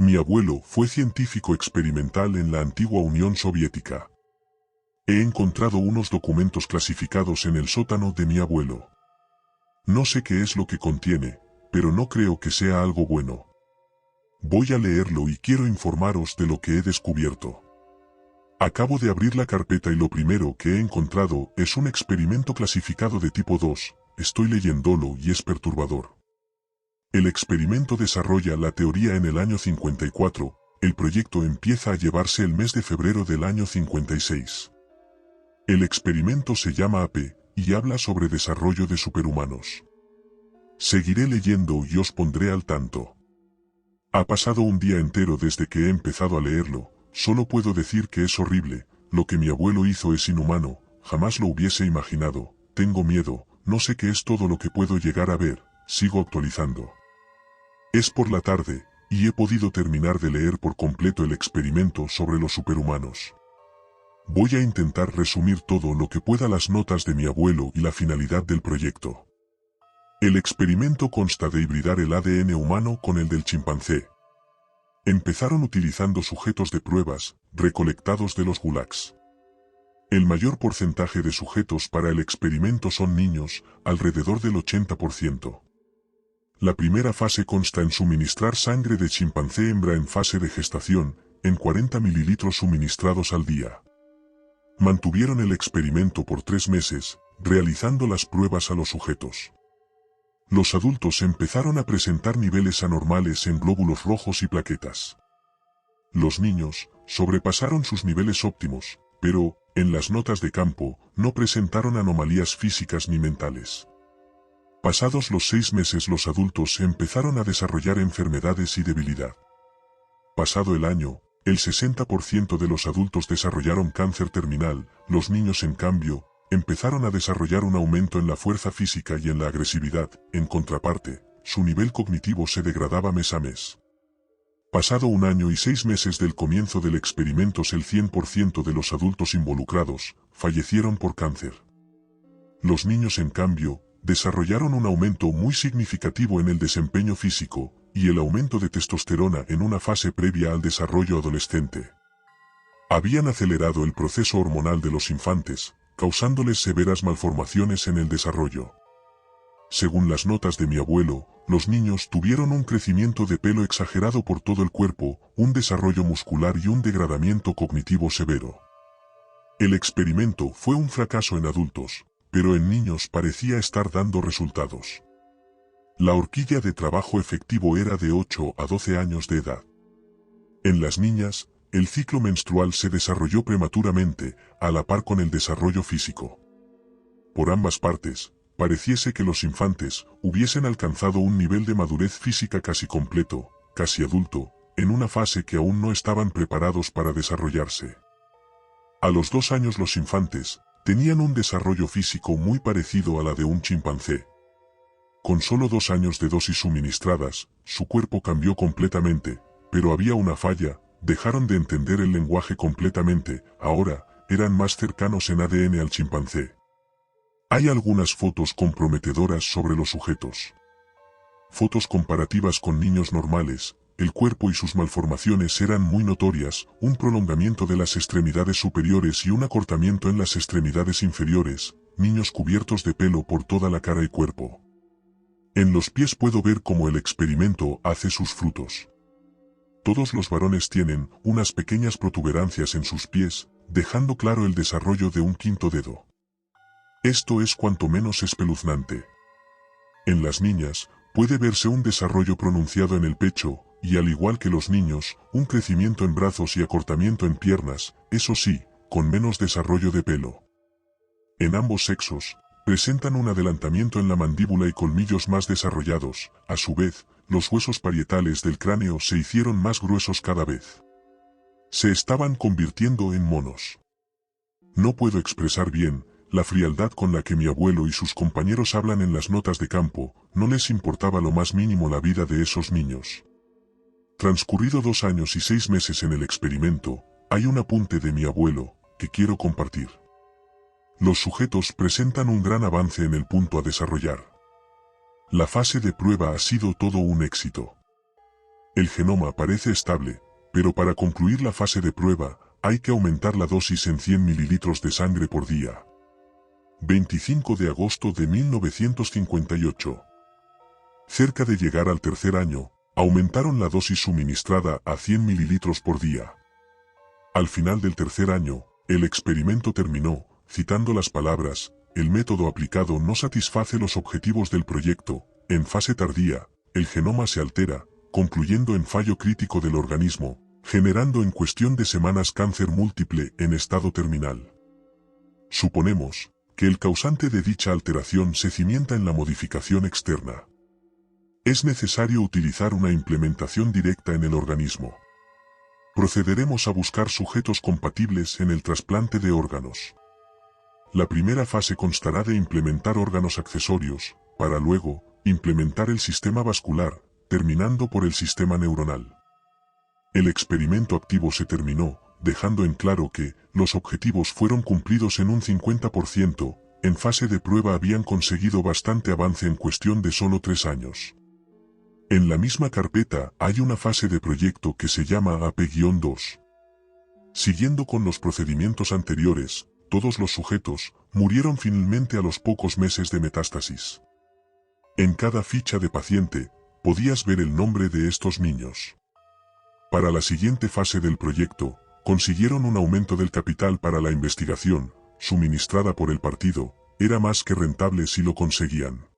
Mi abuelo fue científico experimental en la antigua Unión Soviética. He encontrado unos documentos clasificados en el sótano de mi abuelo. No sé qué es lo que contiene, pero no creo que sea algo bueno. Voy a leerlo y quiero informaros de lo que he descubierto. Acabo de abrir la carpeta y lo primero que he encontrado es un experimento clasificado de tipo 2, estoy leyéndolo y es perturbador. El experimento desarrolla la teoría en el año 54, el proyecto empieza a llevarse el mes de febrero del año 56. El experimento se llama AP, y habla sobre desarrollo de superhumanos. Seguiré leyendo y os pondré al tanto. Ha pasado un día entero desde que he empezado a leerlo, solo puedo decir que es horrible, lo que mi abuelo hizo es inhumano, jamás lo hubiese imaginado, tengo miedo, no sé qué es todo lo que puedo llegar a ver, sigo actualizando. Es por la tarde, y he podido terminar de leer por completo el experimento sobre los superhumanos. Voy a intentar resumir todo lo que pueda las notas de mi abuelo y la finalidad del proyecto. El experimento consta de hibridar el ADN humano con el del chimpancé. Empezaron utilizando sujetos de pruebas, recolectados de los gulags. El mayor porcentaje de sujetos para el experimento son niños, alrededor del 80%. La primera fase consta en suministrar sangre de chimpancé hembra en fase de gestación, en 40 mililitros suministrados al día. Mantuvieron el experimento por 3 meses, realizando las pruebas a los sujetos. Los adultos empezaron a presentar niveles anormales en glóbulos rojos y plaquetas. Los niños sobrepasaron sus niveles óptimos, pero, en las notas de campo, no presentaron anomalías físicas ni mentales. Pasados los 6 meses los adultos empezaron a desarrollar enfermedades y debilidad. Pasado el año, el 60% de los adultos desarrollaron cáncer terminal, los niños en cambio, empezaron a desarrollar un aumento en la fuerza física y en la agresividad, en contraparte, su nivel cognitivo se degradaba mes a mes. Pasado 1 año y 6 meses del comienzo del experimento el 100% de los adultos involucrados, fallecieron por cáncer. Los niños en cambio, desarrollaron un aumento muy significativo en el desempeño físico, y el aumento de testosterona en una fase previa al desarrollo adolescente. Habían acelerado el proceso hormonal de los infantes, causándoles severas malformaciones en el desarrollo. Según las notas de mi abuelo, los niños tuvieron un crecimiento de pelo exagerado por todo el cuerpo, un desarrollo muscular y un degradamiento cognitivo severo. El experimento fue un fracaso en adultos, pero en niños parecía estar dando resultados. La horquilla de trabajo efectivo era de 8 a 12 años de edad. En las niñas, el ciclo menstrual se desarrolló prematuramente, a la par con el desarrollo físico. Por ambas partes, pareciese que los infantes hubiesen alcanzado un nivel de madurez física casi completo, casi adulto, en una fase que aún no estaban preparados para desarrollarse. A los 2 años los infantes tenían un desarrollo físico muy parecido a la de un chimpancé. Con solo 2 años de dosis suministradas, su cuerpo cambió completamente, pero había una falla, dejaron de entender el lenguaje completamente, ahora, eran más cercanos en ADN al chimpancé. Hay algunas fotos comprometedoras sobre los sujetos. Fotos comparativas con niños normales, el cuerpo y sus malformaciones eran muy notorias, un prolongamiento de las extremidades superiores y un acortamiento en las extremidades inferiores, niños cubiertos de pelo por toda la cara y cuerpo. En los pies puedo ver cómo el experimento hace sus frutos. Todos los varones tienen unas pequeñas protuberancias en sus pies, dejando claro el desarrollo de un 5.º dedo. Esto es cuanto menos espeluznante. En las niñas, puede verse un desarrollo pronunciado en el pecho, y al igual que los niños, un crecimiento en brazos y acortamiento en piernas, eso sí, con menos desarrollo de pelo. En ambos sexos, presentan un adelantamiento en la mandíbula y colmillos más desarrollados, a su vez, los huesos parietales del cráneo se hicieron más gruesos cada vez. Se estaban convirtiendo en monos. No puedo expresar bien la frialdad con la que mi abuelo y sus compañeros hablan en las notas de campo, no les importaba lo más mínimo la vida de esos niños. Transcurrido 2 años y 6 meses en el experimento, hay un apunte de mi abuelo, que quiero compartir. Los sujetos presentan un gran avance en el punto a desarrollar. La fase de prueba ha sido todo un éxito. El genoma parece estable, pero para concluir la fase de prueba, hay que aumentar la dosis en 100 mililitros de sangre por día. 25 de agosto de 1958. Cerca de llegar al tercer año, aumentaron la dosis suministrada a 100 mililitros por día. Al final del tercer año, el experimento terminó, citando las palabras: el método aplicado no satisface los objetivos del proyecto. En fase tardía, el genoma se altera, concluyendo en fallo crítico del organismo, generando en cuestión de semanas cáncer múltiple en estado terminal. Suponemos que el causante de dicha alteración se cimienta en la modificación externa. Es necesario utilizar una implementación directa en el organismo. Procederemos a buscar sujetos compatibles en el trasplante de órganos. La primera fase constará de implementar órganos accesorios, para luego implementar el sistema vascular, terminando por el sistema neuronal. El experimento activo se terminó, dejando en claro que los objetivos fueron cumplidos en un 50%, en fase de prueba habían conseguido bastante avance en cuestión de solo 3 años. En la misma carpeta hay una fase de proyecto que se llama AP-2. Siguiendo con los procedimientos anteriores, todos los sujetos murieron finalmente a los pocos meses de metástasis. En cada ficha de paciente, podías ver el nombre de estos niños. Para la siguiente fase del proyecto, consiguieron un aumento del capital para la investigación, suministrada por el partido, era más que rentable si lo conseguían.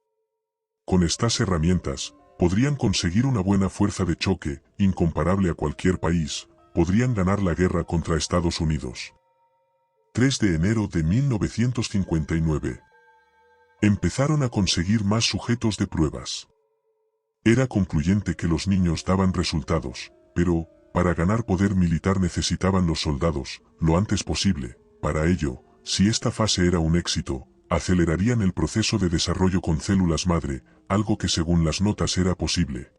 Con estas herramientas, podrían conseguir una buena fuerza de choque, incomparable a cualquier país, podrían ganar la guerra contra Estados Unidos. 3 de enero de 1959. Empezaron a conseguir más sujetos de pruebas. Era concluyente que los niños daban resultados, pero, para ganar poder militar necesitaban los soldados, lo antes posible. Para ello, si esta fase era un éxito, acelerarían el proceso de desarrollo con células madre, algo que según las notas era posible.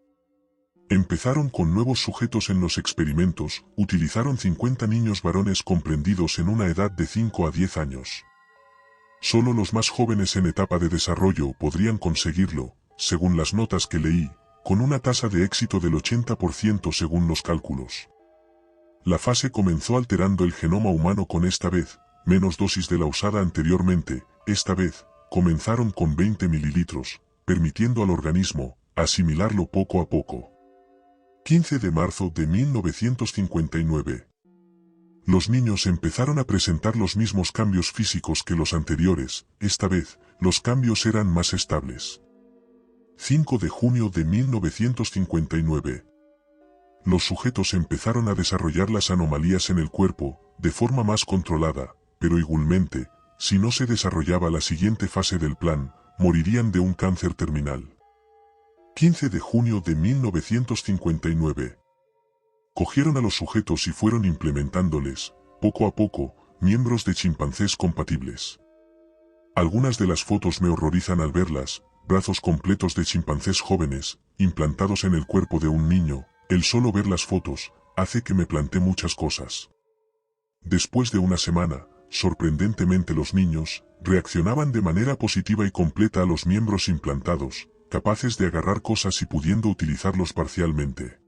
Empezaron con nuevos sujetos en los experimentos, utilizaron 50 niños varones comprendidos en una edad de 5 a 10 años. Solo los más jóvenes en etapa de desarrollo podrían conseguirlo, según las notas que leí, con una tasa de éxito del 80% según los cálculos. La fase comenzó alterando el genoma humano con esta vez, menos dosis de la usada anteriormente, esta vez, comenzaron con 20 mililitros, permitiendo al organismo asimilarlo poco a poco. 15 de marzo de 1959. Los niños empezaron a presentar los mismos cambios físicos que los anteriores, esta vez, los cambios eran más estables. 5 de junio de 1959. Los sujetos empezaron a desarrollar las anomalías en el cuerpo, de forma más controlada, pero igualmente, si no se desarrollaba la siguiente fase del plan, morirían de un cáncer terminal. 15 de junio de 1959. Cogieron a los sujetos y fueron implementándoles, poco a poco, miembros de chimpancés compatibles. Algunas de las fotos me horrorizan al verlas, brazos completos de chimpancés jóvenes, implantados en el cuerpo de un niño. El solo ver las fotos, hace que me plantee muchas cosas. Después de una semana, sorprendentemente los niños, reaccionaban de manera positiva y completa a los miembros implantados, capaces de agarrar cosas y pudiendo utilizarlos parcialmente.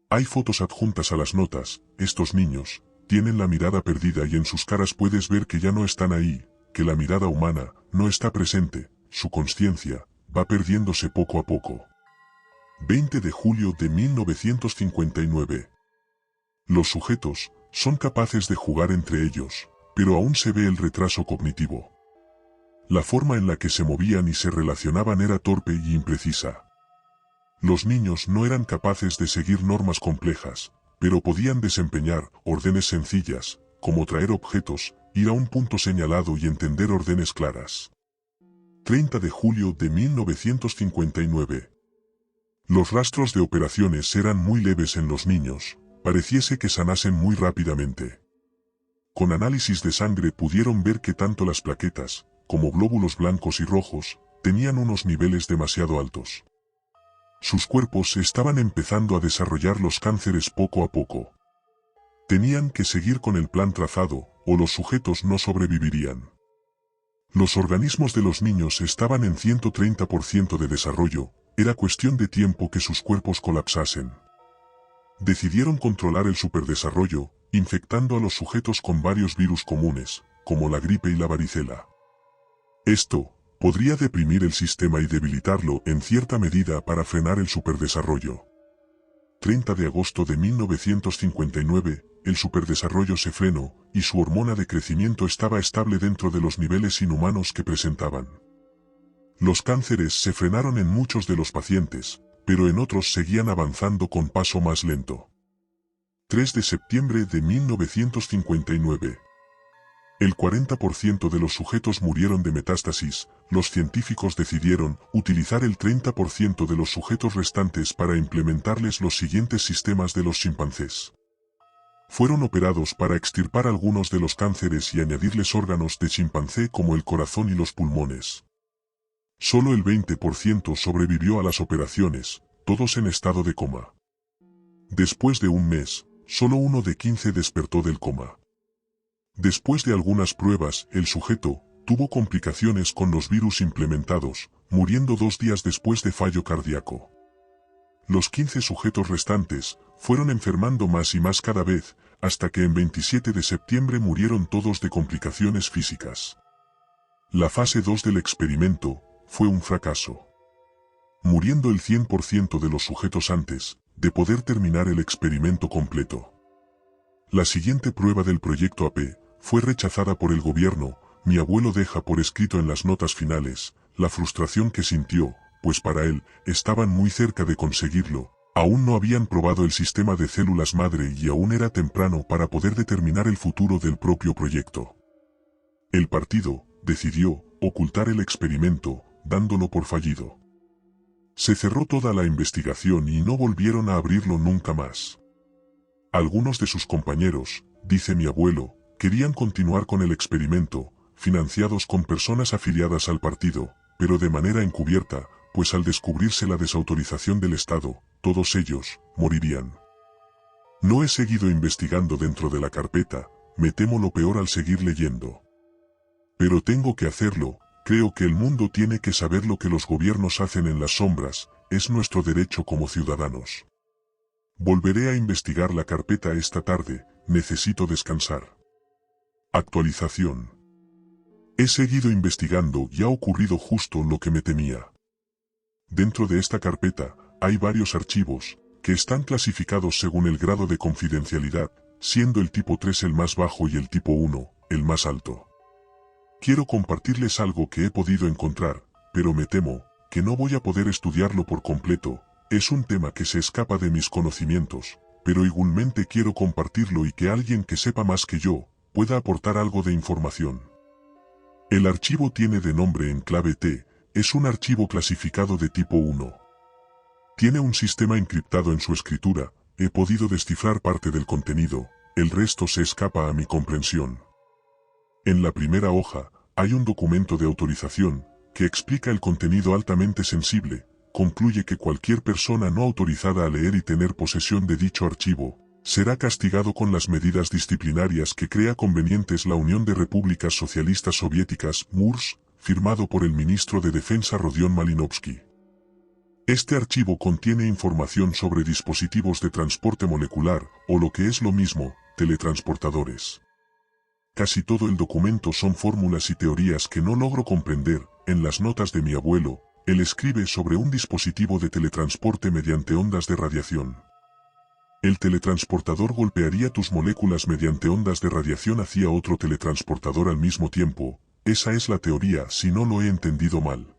Hay fotos adjuntas a las notas, estos niños, tienen la mirada perdida y en sus caras puedes ver que ya no están ahí, que la mirada humana, no está presente, su consciencia, va perdiéndose poco a poco. 20 de julio de 1959. Los sujetos son capaces de jugar entre ellos, pero aún se ve el retraso cognitivo. La forma en la que se movían y se relacionaban era torpe y imprecisa. Los niños no eran capaces de seguir normas complejas, pero podían desempeñar órdenes sencillas, como traer objetos, ir a un punto señalado y entender órdenes claras. 30 de julio de 1959. Los rastros de operaciones eran muy leves en los niños, pareciese que sanasen muy rápidamente. Con análisis de sangre pudieron ver que tanto las plaquetas, como glóbulos blancos y rojos, tenían unos niveles demasiado altos. Sus cuerpos estaban empezando a desarrollar los cánceres poco a poco. Tenían que seguir con el plan trazado, o los sujetos no sobrevivirían. Los organismos de los niños estaban en 130% de desarrollo, era cuestión de tiempo que sus cuerpos colapsasen. Decidieron controlar el superdesarrollo, infectando a los sujetos con varios virus comunes, como la gripe y la varicela. Esto podría deprimir el sistema y debilitarlo en cierta medida para frenar el superdesarrollo. 30 de agosto de 1959, el superdesarrollo se frenó, y su hormona de crecimiento estaba estable dentro de los niveles inhumanos que presentaban. Los cánceres se frenaron en muchos de los pacientes, pero en otros seguían avanzando con paso más lento. 3 de septiembre de 1959. El 40% de los sujetos murieron de metástasis. Los científicos decidieron utilizar el 30% de los sujetos restantes para implementarles los siguientes sistemas de los chimpancés. Fueron operados para extirpar algunos de los cánceres y añadirles órganos de chimpancé como el corazón y los pulmones. Solo el 20% sobrevivió a las operaciones, todos en estado de coma. Después de un mes, solo 1 de 15 despertó del coma. Después de algunas pruebas, el sujeto tuvo complicaciones con los virus implementados, muriendo 2 días después de fallo cardíaco. Los 15 sujetos restantes fueron enfermando más y más cada vez, hasta que en 27 de septiembre murieron todos de complicaciones físicas. La fase 2 del experimento fue un fracaso, muriendo el 100% de los sujetos antes de poder terminar el experimento completo. La siguiente prueba del proyecto AP fue rechazada por el gobierno. Mi abuelo deja por escrito en las notas finales la frustración que sintió, pues para él estaban muy cerca de conseguirlo. Aún no habían probado el sistema de células madre y aún era temprano para poder determinar el futuro del propio proyecto. El partido decidió ocultar el experimento, dándolo por fallido. Se cerró toda la investigación y no volvieron a abrirlo nunca más. Algunos de sus compañeros, dice mi abuelo, querían continuar con el experimento, financiados con personas afiliadas al partido, pero de manera encubierta, pues al descubrirse la desautorización del Estado, todos ellos morirían. No he seguido investigando dentro de la carpeta, me temo lo peor al seguir leyendo. Pero tengo que hacerlo, creo que el mundo tiene que saber lo que los gobiernos hacen en las sombras, es nuestro derecho como ciudadanos. Volveré a investigar la carpeta esta tarde, necesito descansar. Actualización. He seguido investigando y ha ocurrido justo lo que me temía. Dentro de esta carpeta, hay varios archivos, que están clasificados según el grado de confidencialidad, siendo el tipo 3 el más bajo y el tipo 1, el más alto. Quiero compartirles algo que he podido encontrar, pero me temo que no voy a poder estudiarlo por completo, es un tema que se escapa de mis conocimientos, pero igualmente quiero compartirlo y que alguien que sepa más que yo, pueda aportar algo de información. El archivo tiene de nombre en clave T, es un archivo clasificado de tipo 1. Tiene un sistema encriptado en su escritura, he podido descifrar parte del contenido, el resto se escapa a mi comprensión. En la primera hoja, hay un documento de autorización, que explica el contenido altamente sensible, concluye que cualquier persona no autorizada a leer y tener posesión de dicho archivo, será castigado con las medidas disciplinarias que crea convenientes la Unión de Repúblicas Socialistas Soviéticas, MURS, firmado por el ministro de Defensa Rodion Malinowski. Este archivo contiene información sobre dispositivos de transporte molecular, o lo que es lo mismo, teletransportadores. Casi todo el documento son fórmulas y teorías que no logro comprender. En las notas de mi abuelo, él escribe sobre un dispositivo de teletransporte mediante ondas de radiación. El teletransportador golpearía tus moléculas mediante ondas de radiación hacia otro teletransportador al mismo tiempo, esa es la teoría si no lo he entendido mal.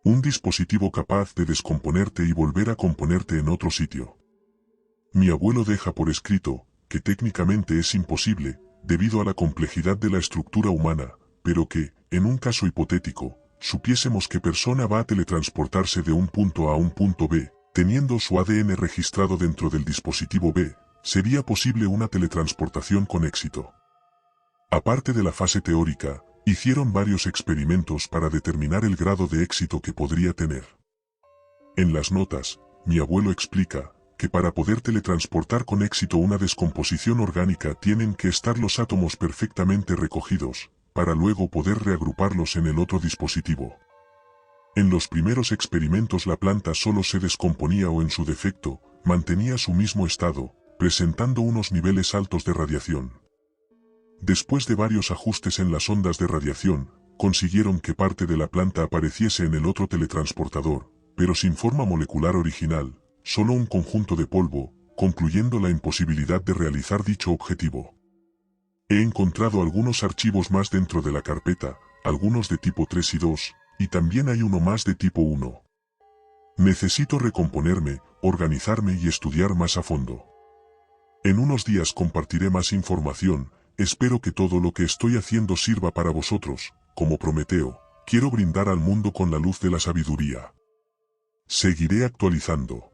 Un dispositivo capaz de descomponerte y volver a componerte en otro sitio. Mi abuelo deja por escrito, que técnicamente es imposible, debido a la complejidad de la estructura humana, pero que, en un caso hipotético, supiésemos que persona va a teletransportarse de un punto a un punto B, teniendo su ADN registrado dentro del dispositivo B, sería posible una teletransportación con éxito. Aparte de la fase teórica, hicieron varios experimentos para determinar el grado de éxito que podría tener. En las notas, mi abuelo explica que para poder teletransportar con éxito una descomposición orgánica tienen que estar los átomos perfectamente recogidos, para luego poder reagruparlos en el otro dispositivo. En los primeros experimentos la planta solo se descomponía o en su defecto, mantenía su mismo estado, presentando unos niveles altos de radiación. Después de varios ajustes en las ondas de radiación, consiguieron que parte de la planta apareciese en el otro teletransportador, pero sin forma molecular original, solo un conjunto de polvo, concluyendo la imposibilidad de realizar dicho objetivo. He encontrado algunos archivos más dentro de la carpeta, algunos de tipo 3 y 2, y también hay uno más de tipo 1. Necesito recomponerme, organizarme y estudiar más a fondo. En unos días compartiré más información, espero que todo lo que estoy haciendo sirva para vosotros, como Prometeo, quiero brindar al mundo con la luz de la sabiduría. Seguiré actualizando.